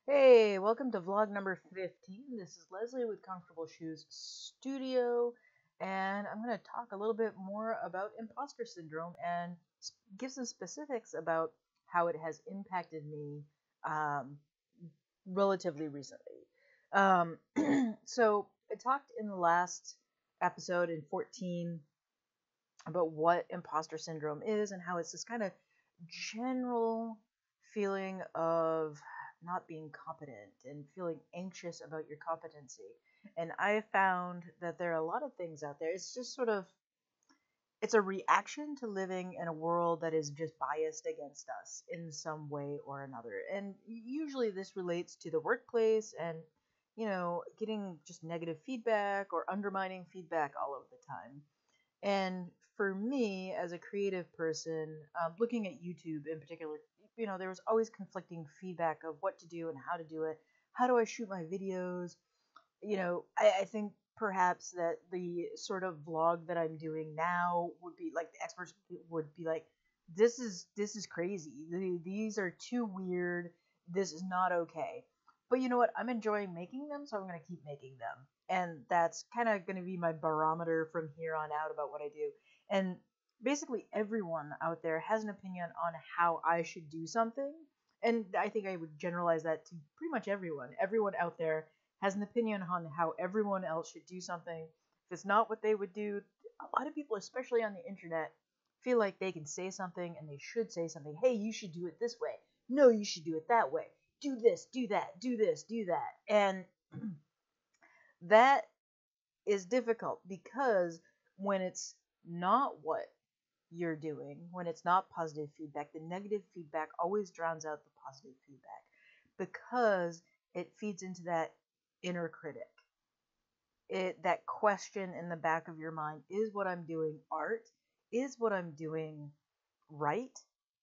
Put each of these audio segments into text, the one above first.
Hey, welcome to vlog number 15. This is Leslie with Comfortable Shoes Studio, and I'm going to talk a little bit more about imposter syndrome and give some specifics about how it has impacted me um, relatively recently. Um, so, I talked in the last episode in 14 about what imposter syndrome is and how it's this kind of general feeling of not being competent and feeling anxious about your competency. And I found that there are a lot of things out there. It's just sort of it's a reaction to living in a world that is just biased against us in some way or another. And usually this relates to the workplace and getting just negative feedback or undermining feedback all of the time. And for me, as a creative person, looking at YouTube in particular, there was always conflicting feedback of what to do and how to do it. How do I shoot my videos? I think perhaps that the sort of vlog that I'm doing now would be like the experts would be like, this is crazy. These are too weird. This is not okay. But you know what? I'm enjoying making them, so I'm going to keep making them. And that's kind of going to be my barometer from here on out about what I do. And basically, everyone out there has an opinion on how I should do something. And I think I would generalize that to pretty much everyone. Everyone out there has an opinion on how everyone else should do something. If it's not what they would do, a lot of people, especially on the internet, feel like they can say something and they should say something. Hey, you should do it this way. No, you should do it that way. Do this, do that, do this, do that. And that is difficult because when it's not what you're doing, when it's not positive feedback, the negative feedback always drowns out the positive feedback because it feeds into that inner critic. That question in the back of your mind, is what I'm doing art? Is what I'm doing right?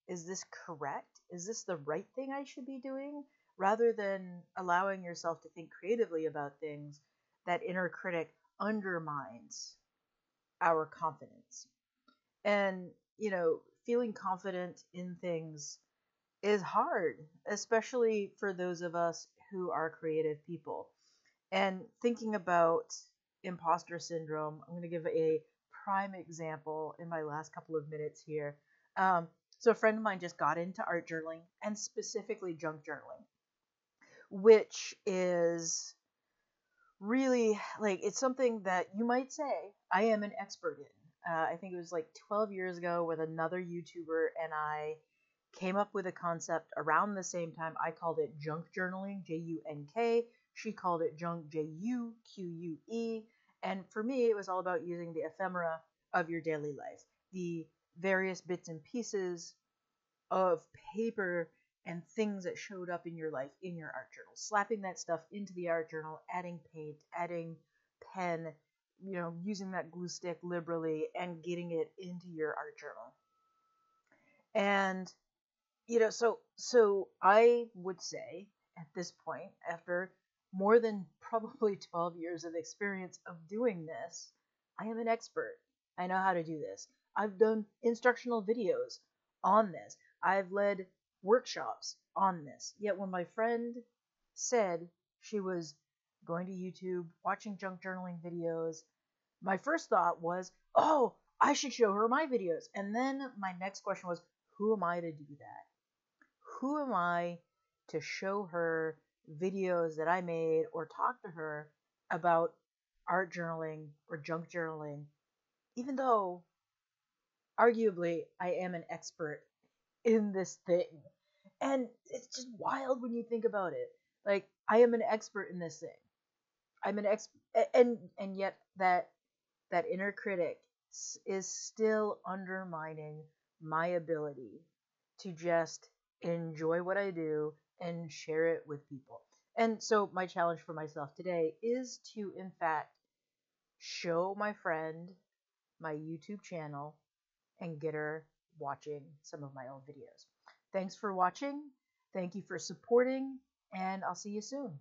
Is this correct? Is this the right thing I should be doing? Rather than allowing yourself to think creatively about things, that inner critic undermines our confidence. And, feeling confident in things is hard, especially for those of us who are creative people. And thinking about imposter syndrome, I'm going to give a prime example in my last couple of minutes here. So a friend of mine just got into art journaling and specifically junk journaling, which is really like it's something that you might say I am an expert in. I think it was like 12 years ago with another YouTuber, and I came up with a concept around the same time. I called it junk journaling, Junk. She called it junk, Juque. And for me, it was all about using the ephemera of your daily life, the various bits and pieces of paper and things that showed up in your life in your art journal, slapping that stuff into the art journal, adding paint, adding pen, using that glue stick liberally and getting it into your art journal. And so I would say at this point, after more than probably 12 years of experience of doing this, I am an expert. I know how to do this. I've done instructional videos on this. I've led workshops on this. Yet when my friend said she was going to YouTube, watching junk journaling videos, my first thought was, oh, I should show her my videos. And then my next question was, who am I to do that? Who am I to show her videos that I made or talk to her about art journaling or junk journaling, even though arguably I am an expert in this thing? And it's just wild when you think about it. Like, I am an expert in this thing. I'm an ex, and yet that inner critic is still undermining my ability to just enjoy what I do and share it with people. And so my challenge for myself today is to, in fact, show my friend my YouTube channel and get her watching some of my old videos. Thanks for watching. Thank you for supporting, and I'll see you soon.